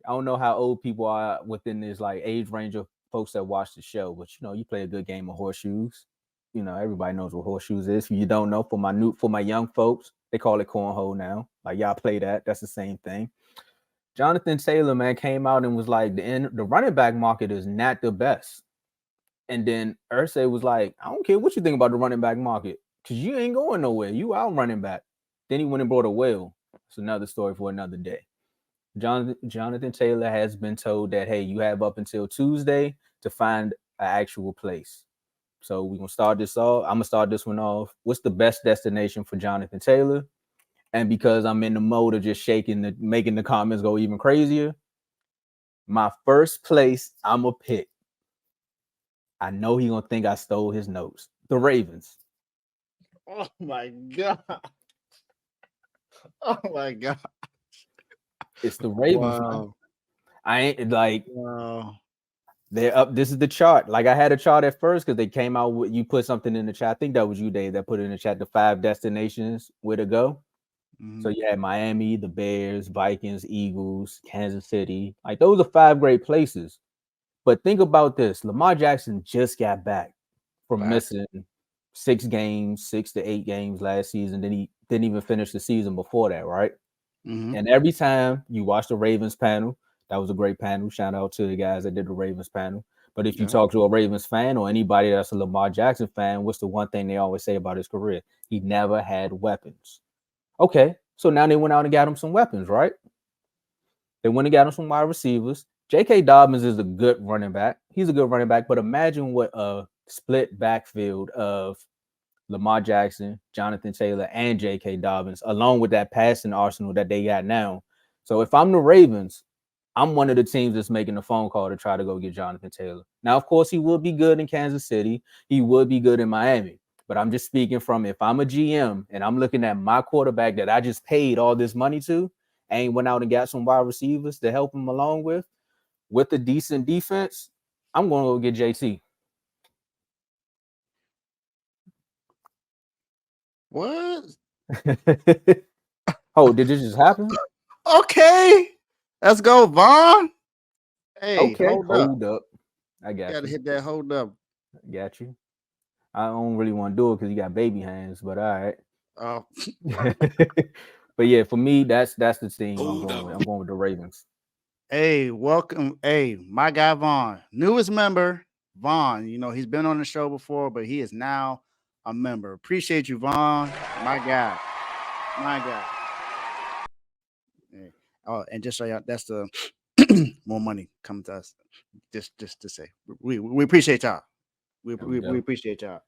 I don't know how old people are within this like age range of folks that watch the show, but you play a good game of horseshoes. Everybody knows what horseshoes is. If you don't know, for my young folks, they call it cornhole now. Like y'all play that. That's the same thing. Jonathan Taylor, man, came out and was like, the running back market is not the best. And then Ursay was like, I don't care what you think about the running back market, because you ain't going nowhere. You out running back. Then he went and brought a whale. It's another story for another day. Jonathan Taylor has been told that, hey, you have up until Tuesday to find an actual place. So we're gonna start this off. I'm gonna start this one off. What's the best destination for Jonathan Taylor? And because I'm in the mode of just making the comments go even crazier, my first place I'm gonna pick. I know he gonna think I stole his notes. The Ravens. Oh my god. Oh my god. It's the Ravens, man. Wow. I ain't like Wow. they're up. This is the chart. Like I had a chart at first because they came out with you put something in the chat. I think that was you, Dave, that put it in the chat the 5 destinations where to go. So you had Miami, the Bears, Vikings, Eagles, Kansas City. Like those are 5 great places. But think about this: Lamar Jackson just got back from missing 6 games, 6 to 8 games last season. Then he didn't even finish the season before that, right? And every time you watch the Ravens panel, that was a great panel. Shout out to the guys that did the Ravens panel. But if you talk to a Ravens fan or anybody that's a Lamar Jackson fan, what's the one thing they always say about his career? He never had weapons. Okay, so now they went out and got him some weapons, right? They went and got him some wide receivers. J.K. Dobbins is a good running back. He's a good running back, but imagine what a split backfield of Lamar Jackson, Jonathan Taylor, and J.K. Dobbins, along with that passing arsenal that they got now. So if I'm the Ravens, I'm one of the teams that's making a phone call to try to go get Jonathan Taylor. Now, of course, he would be good in Kansas City. He would be good in Miami. But I'm just speaking from if I'm a GM and I'm looking at my quarterback that I just paid all this money to and went out and got some wide receivers to help him along with a decent defense, I'm going to go get JT. What? Oh, did this just happen? Okay. Let's go, Vaughn. Hey, Okay, hold up. I got Gotta you. hit that hold up. Got you. I don't really want to do it because you got baby hands, but all right. Oh. But yeah, for me, that's the team I'm going with. I'm going with the Ravens. Hey, welcome. Hey, my guy Vaughn, newest member, Vaughn. He's been on the show before, but he is now a member. Appreciate you, Vaughn. My guy. My guy. Hey. Oh, and just so y'all, that's the more money coming to us. Just to say. We appreciate y'all. We appreciate y'all.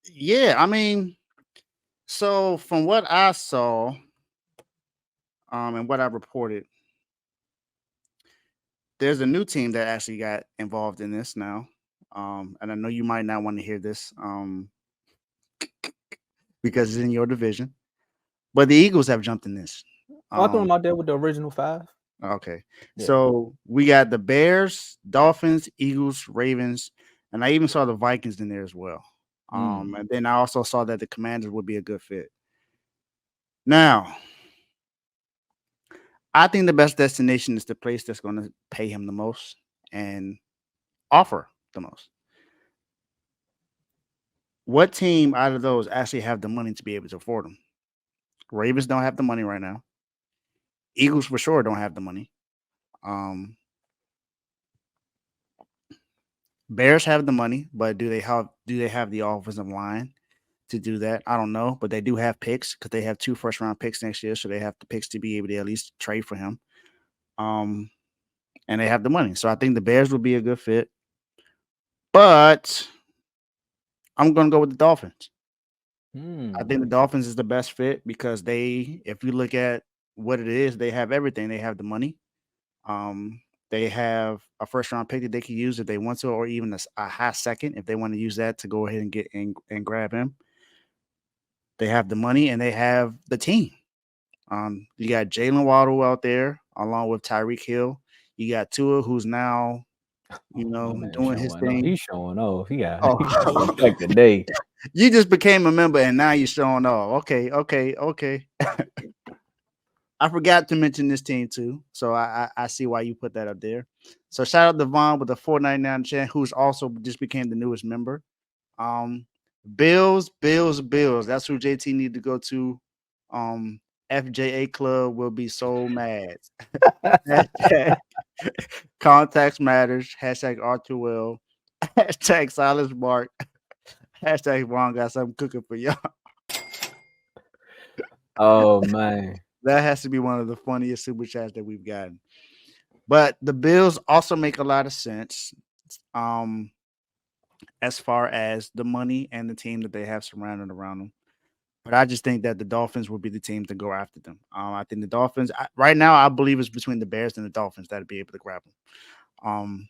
Yeah, I mean, so from what I saw, and what I reported, there's a new team that actually got involved in this now. And I know you might not want to hear this, because it's in your division, but the Eagles have jumped in this. I threw them out there with the original 5. Okay. Yeah. So we got the Bears, Dolphins, Eagles, Ravens, and I even saw the Vikings in there as well. And then I also saw that the Commanders would be a good fit. Now, I think the best destination is the place that's going to pay him the most and offer the most. What team out of those actually have the money to be able to afford them? Ravens don't have the money right now. Eagles for sure don't have the money. Bears have the money, but do they have the offensive line to do that? I don't know, but they do have picks because they have 2 first-round picks next year, so they have the picks to be able to at least trade for him. And they have the money, so I think the Bears would be a good fit. But I'm going to go with the Dolphins. I think the Dolphins is the best fit because if you look at what it is, they have everything. They have the money. They have a first-round pick that they can use if they want to, or even a high second if they want to use that to go ahead and get and grab him. They have the money and they have the team. You got Jalen Waddle out there along with Tyreek Hill. You got Tua, who's now, doing his thing. He's showing off. He got like the day. You just became a member and now you're showing off. Okay. I forgot to mention this team too, so I see why you put that up there. So shout out Devon with the 499 chant, who's also just became the newest member. Um, Bills. That's who JT need to go to. Um, FJA Club will be so mad. Hashtag Contacts matters. Hashtag R2L. Hashtag silence mark. Hashtag Ron got something cooking for y'all. Oh man. That has to be one of the funniest super chats that we've gotten. But the Bills also make a lot of sense. Um, as far as the money and the team that they have surrounded around them. But I just think that the Dolphins will be the team to go after them. I think the Dolphins right now, I believe it's between the Bears and the Dolphins that'd be able to grab them.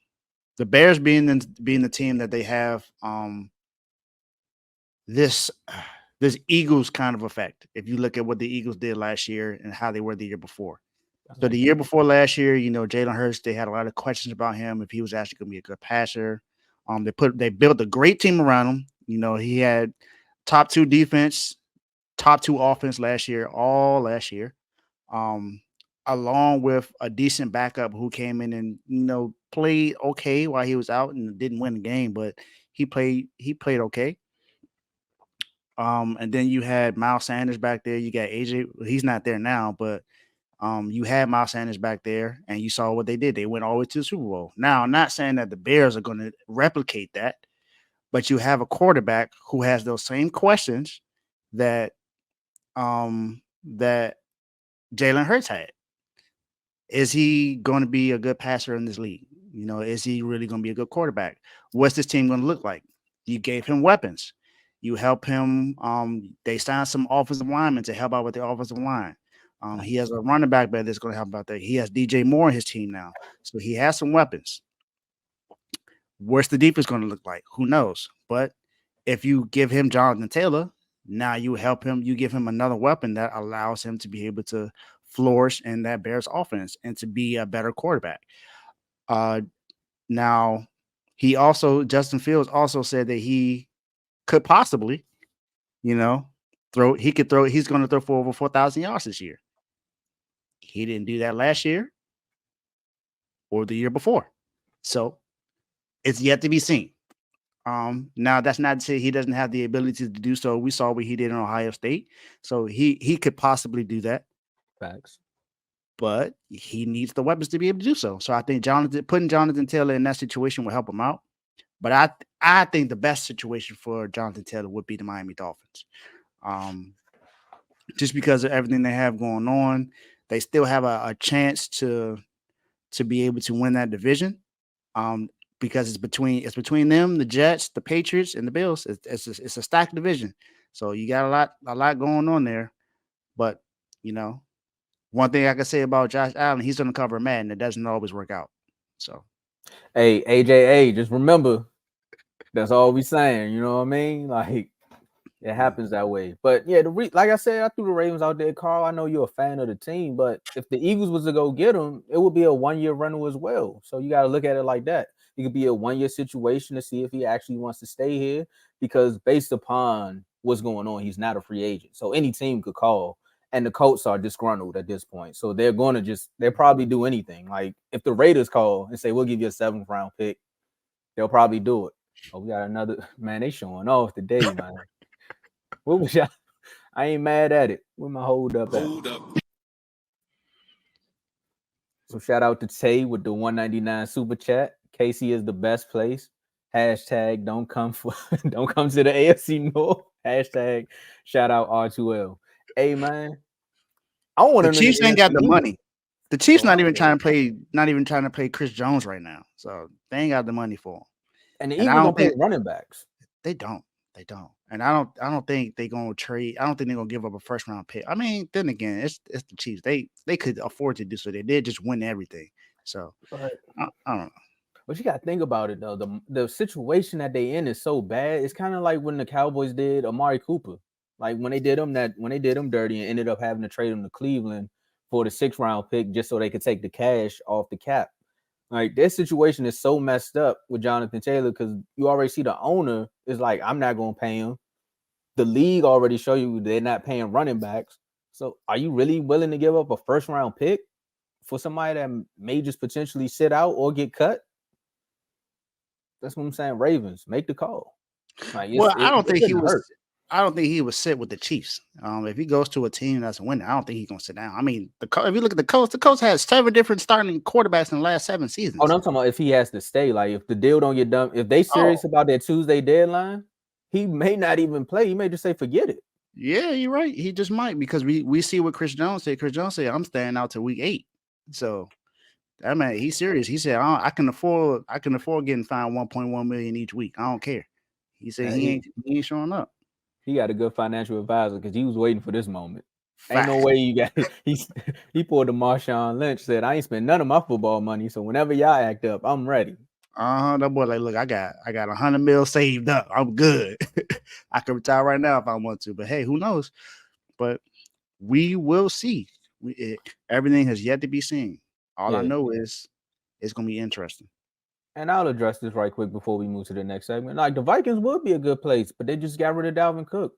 The Bears being the team that they have this this Eagles kind of effect. If you look at what the Eagles did last year and how they were the year before. So the year before last year, Jalen Hurts, they had a lot of questions about him if he was actually going to be a good passer. They built a great team around him. He had top 2 defense, top 2 offense all last year. Along with a decent backup who came in and played okay while he was out and didn't win the game, but he played okay. And then you had Miles Sanders back there. You got AJ. He's not there now, but you had Miles Sanders back there, and you saw what they did. They went all the way to the Super Bowl. Now, I'm not saying that the Bears are going to replicate that, but you have a quarterback who has those same questions that that Jalen Hurts had. Is he going to be a good passer in this league? Is he really going to be a good quarterback? What's this team going to look like? You gave him weapons. You help him. They signed some offensive linemen to help out with the offensive line. He has a running back that's going to help out there. He has DJ Moore in his team now. So he has some weapons. What's the defense going to look like? Who knows? But if you give him Jonathan Taylor, now you help him. You give him another weapon that allows him to be able to flourish in that Bears offense and to be a better quarterback. Now, Justin Fields also said that he could possibly, throw. He could throw. He's going to throw for over 4,000 yards this year. He didn't do that last year or the year before. So it's yet to be seen. Now that's not to say he doesn't have the ability to do so. We saw what he did in Ohio State. So he could possibly do that. Facts. But he needs the weapons to be able to do so. So I think putting Jonathan Taylor in that situation will help him out. But I think the best situation for Jonathan Taylor would be the Miami Dolphins. Just because of everything they have going on, they still have a chance to be able to win that division. Because it's between them, the Jets, the Patriots, and the Bills. It's a stacked division. So you got a lot going on there. But one thing I can say about Josh Allen, he's going to cover Madden. It doesn't always work out. So, hey, AJA, just remember, that's all we saying. You know what I mean? Like, it happens that way. But yeah, like I said, I threw the Ravens out there, Carl. I know you're a fan of the team, but if the Eagles was to go get them, it would be a 1-year rental as well. So you got to look at it like that. It could be a 1-year situation to see if he actually wants to stay here, because based upon what's going on, he's not a free agent. So any team could call, and the Colts are disgruntled at this point. So they'll probably do anything. Like if the Raiders call and say, we'll give you a 7th round pick, they'll probably do it. Oh, we got another, man, they showing off today, man. What was y'all? I ain't mad at it. Where my hold up at? So shout out to Tay with the 199 super chat. Casey is the best place. Hashtag don't come don't come to the AFC North. Hashtag shout out R2L. Hey man, I want the them in the Chiefs ain't got AFC the either. money. The Chiefs So not even trying to play Chris Jones right now. So they ain't got the money for him. And the And I Eagles don't don't pay think running backs. they don't. They don't. And I don't think they're gonna trade. I don't think they're gonna give up a first round pick. I mean, then again, it's the Chiefs. They could afford to do so. They did just win everything. So But I don't know. But you got to think about it though. The situation that they in is so bad. It's kind of like when the Cowboys did Amari Cooper. Like when they did him dirty and ended up having to trade him to Cleveland for the 6th round pick just so they could take the cash off the cap. Like their situation is so messed up with Jonathan Taylor because you already see the owner is like, I'm not gonna pay him. The league already show you they're not paying running backs. So are you really willing to give up a first round pick for somebody that may just potentially sit out or get cut? That's what I'm saying. Ravens, make the call. Like Well, I don't it think he shouldn't was. hurt. I don't think he would sit with the Chiefs. If he goes to a team that's winning, I don't think he's gonna sit down. I mean, if you look at the Colts has 7 different starting quarterbacks in the last 7 Oh, seasons. no, I'm talking about if he has to stay. Like if the deal don't get done, if they Oh, serious about that Tuesday deadline, he may not even play. He may just say forget it. yeah, you're right. He just might because we see what Chris Jones said. Chris Jones said, "I'm staying out to week 8." So that man, he's serious. He said, I can afford getting fined 1.1 million each week. I don't care." He said he ain't showing up. He got a good financial advisor because he was waiting for this moment. Ain't no Facts. way you got he pulled the Marshawn Lynch, said, I ain't spent none of my football money. So whenever y'all act up, I'm ready. That boy like, look, I got 100 mil saved up. I'm good. I can retire right now if I want to. But hey, who knows? But we will see. Everything has yet to be seen. All I know is it's gonna be interesting. And I'll address this right quick before we move to the next segment. Like the Vikings would be a good place, but they just got rid of Dalvin Cook.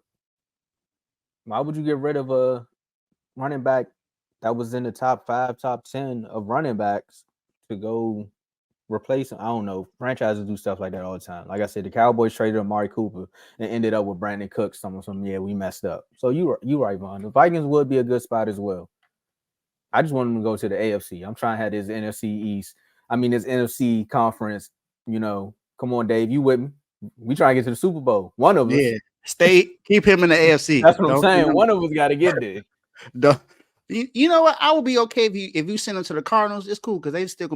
Why would you get rid of a running back that was in the top 5, top 10 of running backs to go replace him? I don't know. Franchises do stuff like that all the time. Like I said, the Cowboys traded Amari Cooper and ended up with Brandon Cooks. Some we messed up. So you right, Vaughn. The Vikings would be a good spot as well. I just want them to go to the AFC. I'm trying to have this NFC East. This NFC conference. Come on, Dave. You with me? We trying to get to the Super Bowl. One of us. Yeah. Keep him in the AFC. That's what I'm saying. One of us got to get there. You know what? I would be okay if you send them to the Cardinals. It's cool because they're still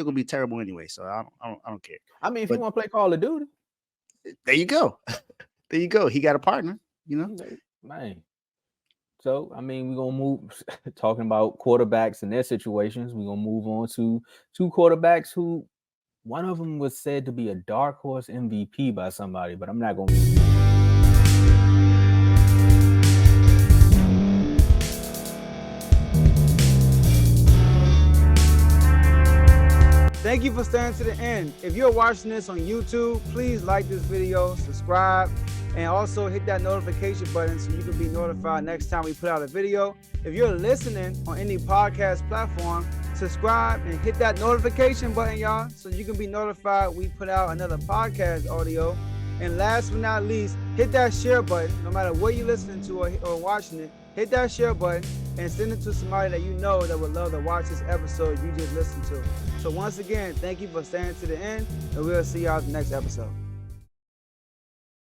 gonna be terrible anyway. So I don't care. If you want to play Call of Duty, there you go. There you go. He got a partner. Man. So we're gonna move talking about quarterbacks and their situations. We're gonna move on to 2 quarterbacks who one of them was said to be a dark horse MVP by somebody, but I'm not gonna. Thank you for staying to the end. If you're watching this on YouTube, please like this video, subscribe, and also hit that notification button so you can be notified next time we put out a video. If you're listening on any podcast platform, subscribe and hit that notification button, y'all, so you can be notified we put out another podcast audio. And last but not least, hit that share button. No matter what you're listening to or watching it, hit that share button and send it to somebody that you know that would love to watch this episode you just listened to. So once again, thank you for staying to the end, and we'll see y'all in the next episode.